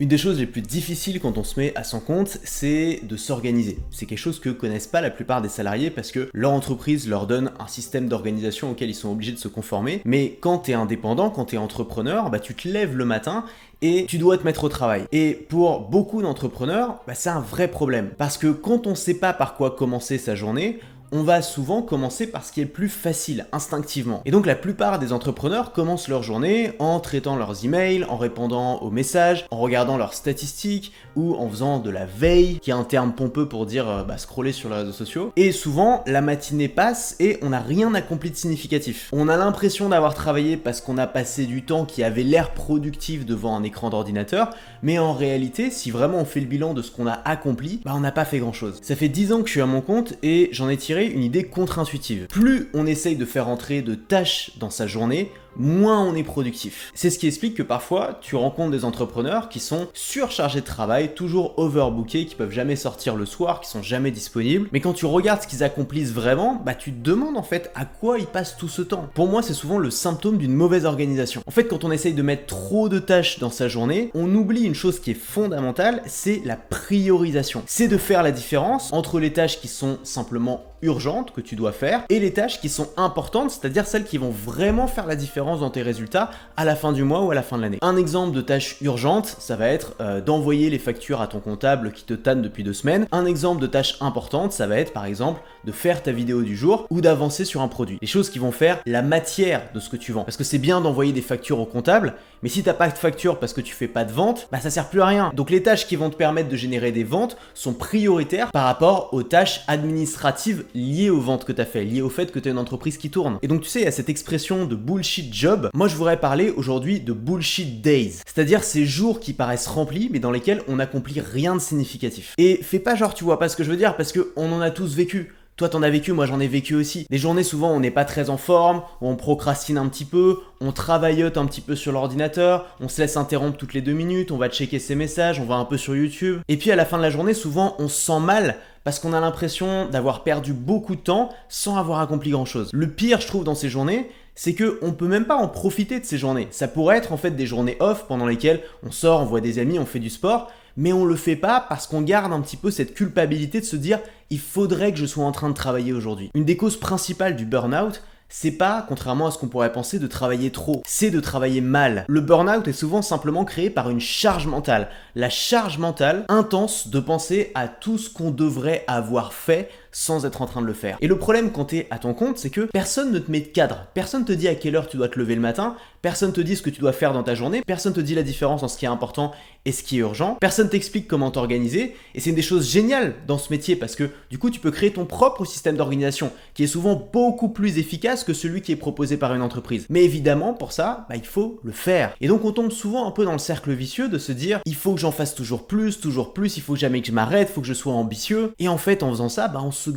Une des choses les plus difficiles quand on se met à son compte, c'est de s'organiser. C'est quelque chose que connaissent pas la plupart des salariés parce que leur entreprise leur donne un système d'organisation auquel ils sont obligés de se conformer. Mais quand tu es indépendant, quand tu es entrepreneur, tu te lèves le matin et tu dois te mettre au travail. Et pour beaucoup d'entrepreneurs, c'est un vrai problème. Parce que quand on ne sait pas par quoi commencer sa journée, on va souvent commencer par ce qui est le plus facile, instinctivement. Et donc la plupart des entrepreneurs commencent leur journée en traitant leurs emails, en répondant aux messages, en regardant leurs statistiques ou en faisant de la veille, qui est un terme pompeux pour dire scroller sur les réseaux sociaux. Et souvent, la matinée passe et on n'a rien accompli de significatif. On a l'impression d'avoir travaillé parce qu'on a passé du temps qui avait l'air productif devant un écran d'ordinateur, mais en réalité, si vraiment on fait le bilan de ce qu'on a accompli, on n'a pas fait grand chose. Ça fait 10 ans que je suis à mon compte et j'en ai tiré une idée contre-intuitive. Plus on essaye de faire entrer de tâches dans sa journée, moins on est productif. C'est ce qui explique que parfois, tu rencontres des entrepreneurs qui sont surchargés de travail, toujours overbookés, qui peuvent jamais sortir le soir, qui sont jamais disponibles. Mais quand tu regardes ce qu'ils accomplissent vraiment, tu te demandes en fait à quoi ils passent tout ce temps. Pour moi, c'est souvent le symptôme d'une mauvaise organisation. En fait, quand on essaye de mettre trop de tâches dans sa journée, on oublie une chose qui est fondamentale, c'est la priorisation. C'est de faire la différence entre les tâches qui sont simplement urgentes que tu dois faire et les tâches qui sont importantes, c'est-à-dire celles qui vont vraiment faire la différence dans tes résultats à la fin du mois ou à la fin de l'année. Un exemple de tâche urgente, ça va être d'envoyer les factures à ton comptable qui te tanne depuis 2 semaines. Un exemple de tâche importante, ça va être par exemple de faire ta vidéo du jour ou d'avancer sur un produit. Les choses qui vont faire la matière de ce que tu vends. Parce que c'est bien d'envoyer des factures au comptable, mais si t'as pas de facture parce que tu fais pas de vente, ça sert plus à rien. Donc les tâches qui vont te permettre de générer des ventes sont prioritaires par rapport aux tâches administratives liées aux ventes que tu as fait, liées au fait que tu as une entreprise qui tourne. Et donc tu sais, il y a cette expression de bullshit job. Moi je voudrais parler aujourd'hui de bullshit days, c'est-à-dire ces jours qui paraissent remplis mais dans lesquels on n'accomplit rien de significatif. Et fais pas genre tu vois pas ce que je veux dire parce que on en a tous vécu. Toi t'en as vécu, moi j'en ai vécu aussi. Des journées souvent on n'est pas très en forme, on procrastine un petit peu, on travaillote un petit peu sur l'ordinateur, on se laisse interrompre toutes les 2 minutes, on va checker ses messages, on va un peu sur YouTube. Et puis à la fin de la journée, souvent on se sent mal parce qu'on a l'impression d'avoir perdu beaucoup de temps sans avoir accompli grand chose. Le pire je trouve dans ces journées, c'est qu'on peut même pas en profiter de ces journées. Ça pourrait être en fait des journées off pendant lesquelles on sort, on voit des amis, on fait du sport, mais on le fait pas parce qu'on garde un petit peu cette culpabilité de se dire il faudrait que je sois en train de travailler aujourd'hui. Une des causes principales du burn-out, c'est pas, contrairement à ce qu'on pourrait penser, de travailler trop, c'est de travailler mal. Le burn-out est souvent simplement créé par une charge mentale. La charge mentale intense de penser à tout ce qu'on devrait avoir fait sans être en train de le faire. Et le problème quand t'es à ton compte, c'est que personne ne te met de cadre. Personne te dit à quelle heure tu dois te lever le matin, personne te dit ce que tu dois faire dans ta journée, personne te dit la différence entre ce qui est important et ce qui est urgent, personne t'explique comment t'organiser, et c'est une des choses géniales dans ce métier parce que du coup tu peux créer ton propre système d'organisation qui est souvent beaucoup plus efficace que celui qui est proposé par une entreprise. Mais évidemment pour ça, il faut le faire. Et donc on tombe souvent un peu dans le cercle vicieux de se dire il faut que j'en fasse toujours plus, il faut jamais que je m'arrête, il faut que je sois ambitieux, et en fait en faisant ça, on se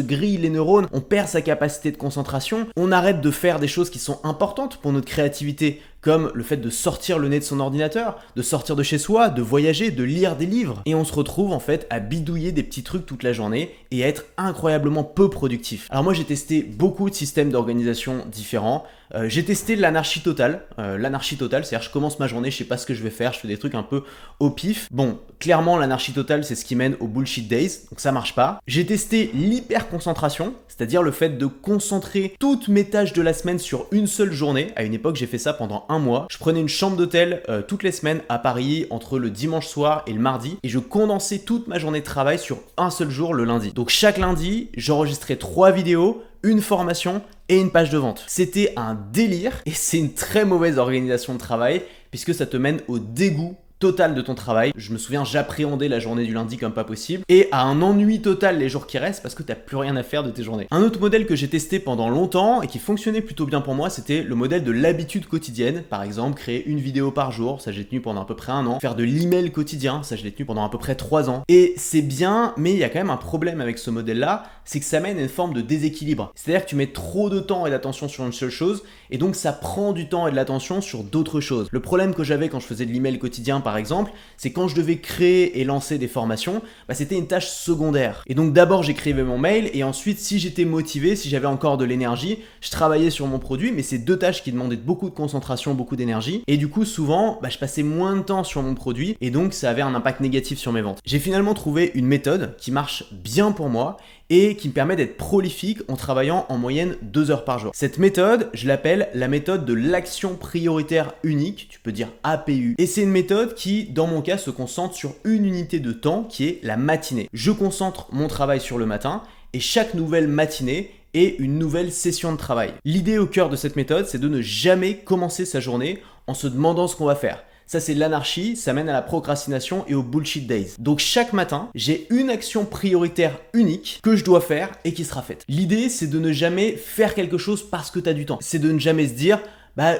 grille les neurones, on perd sa capacité de concentration, on arrête de faire des choses qui sont importantes pour notre créativité, comme le fait de sortir le nez de son ordinateur, de sortir de chez soi, de voyager, de lire des livres. Et on se retrouve en fait à bidouiller des petits trucs toute la journée et à être incroyablement peu productif. Alors moi j'ai testé beaucoup de systèmes d'organisation différents. J'ai testé l'anarchie totale. C'est-à-dire je commence ma journée, je sais pas ce que je vais faire, je fais des trucs un peu au pif. Bon, clairement l'anarchie totale c'est ce qui mène au bullshit days, donc ça marche pas. J'ai testé l'hyper-concentration, c'est-à-dire le fait de concentrer toutes mes tâches de la semaine sur une seule journée. À une époque j'ai fait ça pendant 1 mois. Je prenais une chambre d'hôtel toutes les semaines à Paris entre le dimanche soir et le mardi et je condensais toute ma journée de travail sur un seul jour, le lundi. Donc chaque lundi, j'enregistrais 3 vidéos, une formation et une page de vente. C'était un délire et c'est une très mauvaise organisation de travail puisque ça te mène au dégoût total de ton travail. Je me souviens, j'appréhendais la journée du lundi comme pas possible et à un ennui total les jours qui restent parce que t'as plus rien à faire de tes journées. Un autre modèle que j'ai testé pendant longtemps et qui fonctionnait plutôt bien pour moi, c'était le modèle de l'habitude quotidienne. Par exemple, créer une vidéo par jour, ça j'ai tenu pendant à peu près 1 an. Faire de l'email quotidien, ça je l'ai tenu pendant à peu près 3 ans. Et c'est bien, mais il y a quand même un problème avec ce modèle-là, c'est que ça mène à une forme de déséquilibre. C'est-à-dire que tu mets trop de temps et d'attention sur une seule chose et donc ça prend du temps et de l'attention sur d'autres choses. Le problème que j'avais quand je faisais de l'email quotidien par exemple, c'est quand je devais créer et lancer des formations, c'était une tâche secondaire. Et donc d'abord j'écrivais mon mail et ensuite si j'étais motivé, si j'avais encore de l'énergie, je travaillais sur mon produit, mais c'est deux tâches qui demandaient beaucoup de concentration, beaucoup d'énergie. Et du coup souvent, je passais moins de temps sur mon produit et donc ça avait un impact négatif sur mes ventes. J'ai finalement trouvé une méthode qui marche bien pour moi et qui me permet d'être prolifique en travaillant en moyenne 2 heures par jour. Cette méthode, je l'appelle la méthode de l'action prioritaire unique, tu peux dire APU. Et c'est une méthode qui, dans mon cas, se concentre sur une unité de temps qui est la matinée. Je concentre mon travail sur le matin et chaque nouvelle matinée est une nouvelle session de travail. L'idée au cœur de cette méthode, c'est de ne jamais commencer sa journée en se demandant ce qu'on va faire. Ça, c'est l'anarchie, ça mène à la procrastination et aux bullshit days. Donc chaque matin, j'ai une action prioritaire unique que je dois faire et qui sera faite. L'idée, c'est de ne jamais faire quelque chose parce que tu as du temps. C'est de ne jamais se dire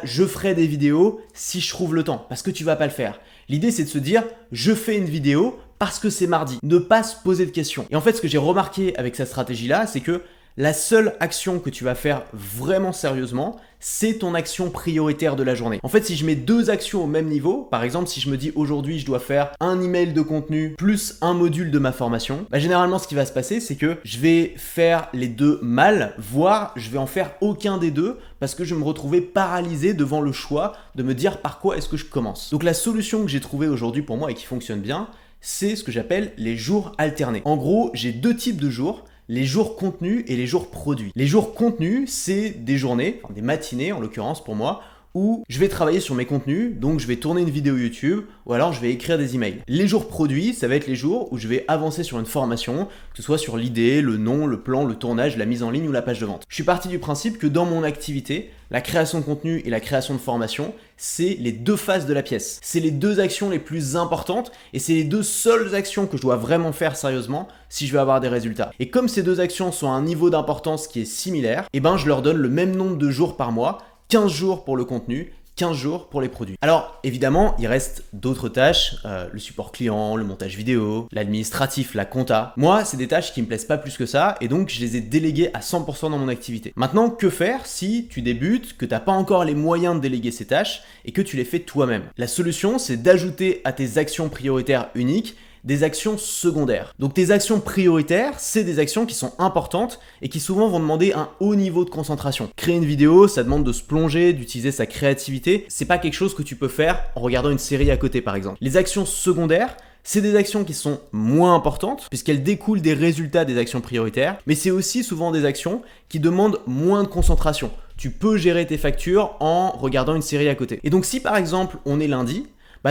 je ferai des vidéos si je trouve le temps, parce que tu vas pas le faire. L'idée, c'est de se dire je fais une vidéo parce que c'est mardi. Ne pas se poser de questions. Et en fait, ce que j'ai remarqué avec cette stratégie-là, c'est que la seule action que tu vas faire vraiment sérieusement, c'est ton action prioritaire de la journée. En fait, si je mets deux actions au même niveau, par exemple, si je me dis aujourd'hui je dois faire un email de contenu plus un module de ma formation, généralement ce qui va se passer, c'est que je vais faire les deux mal, voire je vais en faire aucun des deux parce que je vais me retrouver paralysé devant le choix de me dire par quoi est-ce que je commence. Donc la solution que j'ai trouvée aujourd'hui pour moi et qui fonctionne bien, c'est ce que j'appelle les jours alternés. En gros, j'ai deux types de jours. Les jours contenus et les jours produits. Les jours contenus, c'est des journées, des matinées en l'occurrence pour moi, où je vais travailler sur mes contenus, donc je vais tourner une vidéo YouTube ou alors je vais écrire des emails. Les jours produits, ça va être les jours où je vais avancer sur une formation, que ce soit sur l'idée, le nom, le plan, le tournage, la mise en ligne ou la page de vente. Je suis parti du principe que dans mon activité, la création de contenu et la création de formation, c'est les deux faces de la pièce. C'est les deux actions les plus importantes et c'est les deux seules actions que je dois vraiment faire sérieusement si je veux avoir des résultats. Et comme ces deux actions sont à un niveau d'importance qui est similaire, je leur donne le même nombre de jours par mois, 15 jours pour le contenu, 15 jours pour les produits. Alors évidemment, il reste d'autres tâches, le support client, le montage vidéo, l'administratif, la compta. Moi, c'est des tâches qui me plaisent pas plus que ça et donc je les ai déléguées à 100% dans mon activité. Maintenant, que faire si tu débutes, que tu n'as pas encore les moyens de déléguer ces tâches et que tu les fais toi-même? La solution, c'est d'ajouter à tes actions prioritaires uniques des actions secondaires. Donc tes actions prioritaires, c'est des actions qui sont importantes et qui souvent vont demander un haut niveau de concentration. Créer une vidéo, ça demande de se plonger, d'utiliser sa créativité. C'est pas quelque chose que tu peux faire en regardant une série à côté par exemple. Les actions secondaires, c'est des actions qui sont moins importantes puisqu'elles découlent des résultats des actions prioritaires, mais c'est aussi souvent des actions qui demandent moins de concentration. Tu peux gérer tes factures en regardant une série à côté. Et donc si par exemple on est lundi,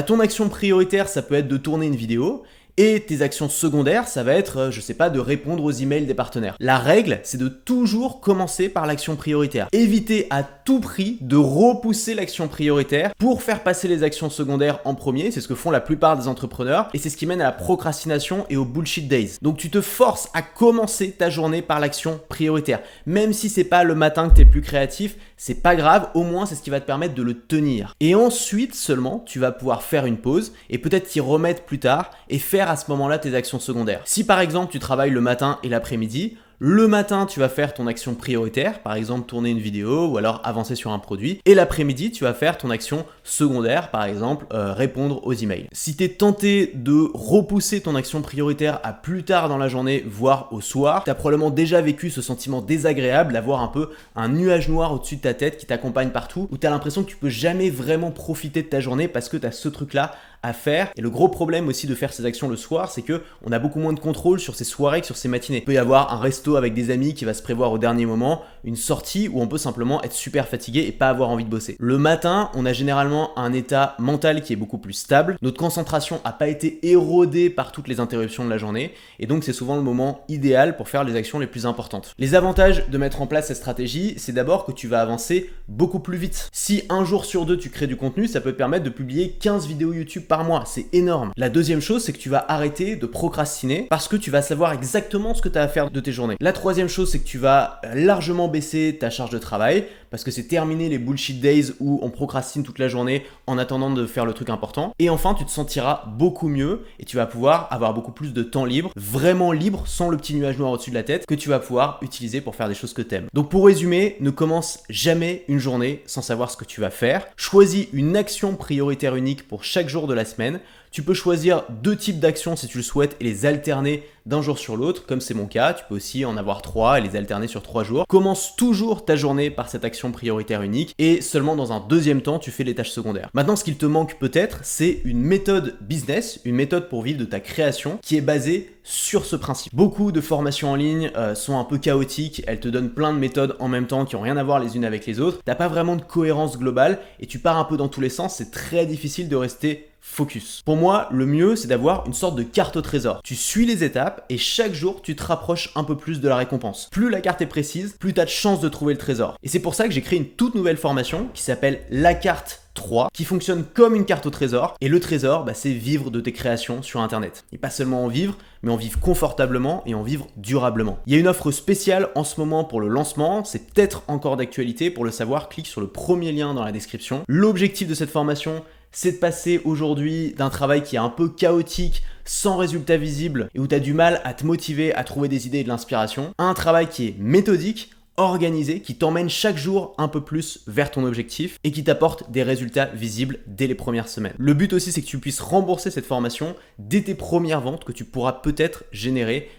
ton action prioritaire ça peut être de tourner une vidéo et tes actions secondaires ça va être, de répondre aux emails des partenaires. La règle c'est de toujours commencer par l'action prioritaire. Éviter à tout prix de repousser l'action prioritaire pour faire passer les actions secondaires en premier, c'est ce que font la plupart des entrepreneurs et c'est ce qui mène à la procrastination et aux bullshit days. Donc tu te forces à commencer ta journée par l'action prioritaire. Même si c'est pas le matin que tu es plus créatif, c'est pas grave, au moins c'est ce qui va te permettre de le tenir. Et ensuite seulement, tu vas pouvoir faire une pause et peut-être t'y remettre plus tard et faire à ce moment-là tes actions secondaires. Si par exemple tu travailles le matin et l'après-midi, le matin, tu vas faire ton action prioritaire, par exemple tourner une vidéo ou alors avancer sur un produit. Et l'après-midi, tu vas faire ton action secondaire, par exemple répondre aux emails. Si tu es tenté de repousser ton action prioritaire à plus tard dans la journée, voire au soir, tu as probablement déjà vécu ce sentiment désagréable d'avoir un peu un nuage noir au-dessus de ta tête qui t'accompagne partout, où tu as l'impression que tu peux jamais vraiment profiter de ta journée parce que tu as ce truc-là à faire. Et le gros problème aussi de faire ces actions le soir, c'est que on a beaucoup moins de contrôle sur ces soirées que sur ces matinées. Il peut y avoir un resto avec des amis qui va se prévoir au dernier moment, une sortie où on peut simplement être super fatigué et pas avoir envie de bosser. Le matin, on a généralement un état mental qui est beaucoup plus stable. Notre concentration n'a pas été érodée par toutes les interruptions de la journée et donc c'est souvent le moment idéal pour faire les actions les plus importantes. Les avantages de mettre en place cette stratégie, c'est d'abord que tu vas avancer beaucoup plus vite. Si un jour sur deux tu crées du contenu, ça peut te permettre de publier 15 vidéos YouTube par mois, c'est énorme. La deuxième chose, c'est que tu vas arrêter de procrastiner parce que tu vas savoir exactement ce que tu as à faire de tes journées. La troisième chose, c'est que tu vas largement baisser ta charge de travail parce que c'est terminé les bullshit days où on procrastine toute la journée en attendant de faire le truc important. Et enfin, tu te sentiras beaucoup mieux et tu vas pouvoir avoir beaucoup plus de temps libre, vraiment libre, sans le petit nuage noir au-dessus de la tête que tu vas pouvoir utiliser pour faire des choses que tu aimes. Donc pour résumer, ne commence jamais une journée sans savoir ce que tu vas faire. Choisis une action prioritaire unique pour chaque jour de la semaine. Tu peux choisir 2 types d'actions si tu le souhaites et les alterner d'un jour sur l'autre, comme c'est mon cas. Tu peux aussi en avoir 3 et les alterner sur 3 jours. Commence toujours ta journée par cette action prioritaire unique et seulement dans un deuxième temps, tu fais les tâches secondaires. Maintenant, ce qu'il te manque peut-être, c'est une méthode business, une méthode pour vivre de ta création qui est basée sur ce principe. Beaucoup de formations en ligne sont un peu chaotiques, elles te donnent plein de méthodes en même temps qui n'ont rien à voir les unes avec les autres. T'as pas vraiment de cohérence globale et tu pars un peu dans tous les sens, c'est très difficile de rester focus. Pour moi, le mieux, c'est d'avoir une sorte de carte au trésor. Tu suis les étapes et chaque jour, tu te rapproches un peu plus de la récompense. Plus la carte est précise, plus tu as de chances de trouver le trésor. Et c'est pour ça que j'ai créé une toute nouvelle formation qui s'appelle La Carte 3, qui fonctionne comme une carte au trésor. Et le trésor, c'est vivre de tes créations sur Internet. Et pas seulement en vivre, mais en vivre confortablement et en vivre durablement. Il y a une offre spéciale en ce moment pour le lancement, c'est peut-être encore d'actualité. Pour le savoir, clique sur le premier lien dans la description. L'objectif de cette formation, c'est de passer aujourd'hui d'un travail qui est un peu chaotique, sans résultat visible et où tu as du mal à te motiver, à trouver des idées et de l'inspiration, à un travail qui est méthodique, organisé, qui t'emmène chaque jour un peu plus vers ton objectif et qui t'apporte des résultats visibles dès les premières semaines. Le but aussi, c'est que tu puisses rembourser cette formation dès tes premières ventes que tu pourras peut-être générer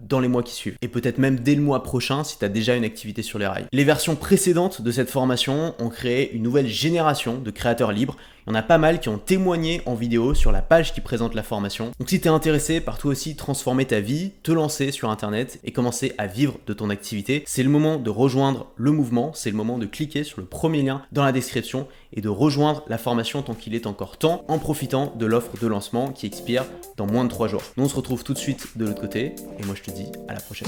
dans les mois qui suivent. Et peut-être même dès le mois prochain si tu as déjà une activité sur les rails. Les versions précédentes de cette formation ont créé une nouvelle génération de créateurs libres. Il y en a pas mal qui ont témoigné en vidéo sur la page qui présente la formation. Donc si tu es intéressé par toi aussi transformer ta vie, te lancer sur Internet et commencer à vivre de ton activité, c'est le moment de rejoindre le mouvement, c'est le moment de cliquer sur le premier lien dans la description et de rejoindre la formation tant qu'il est encore temps en profitant de l'offre de lancement qui expire dans moins de 3 jours. Nous on se retrouve tout de suite de l'autre côté et moi je te dis à la prochaine.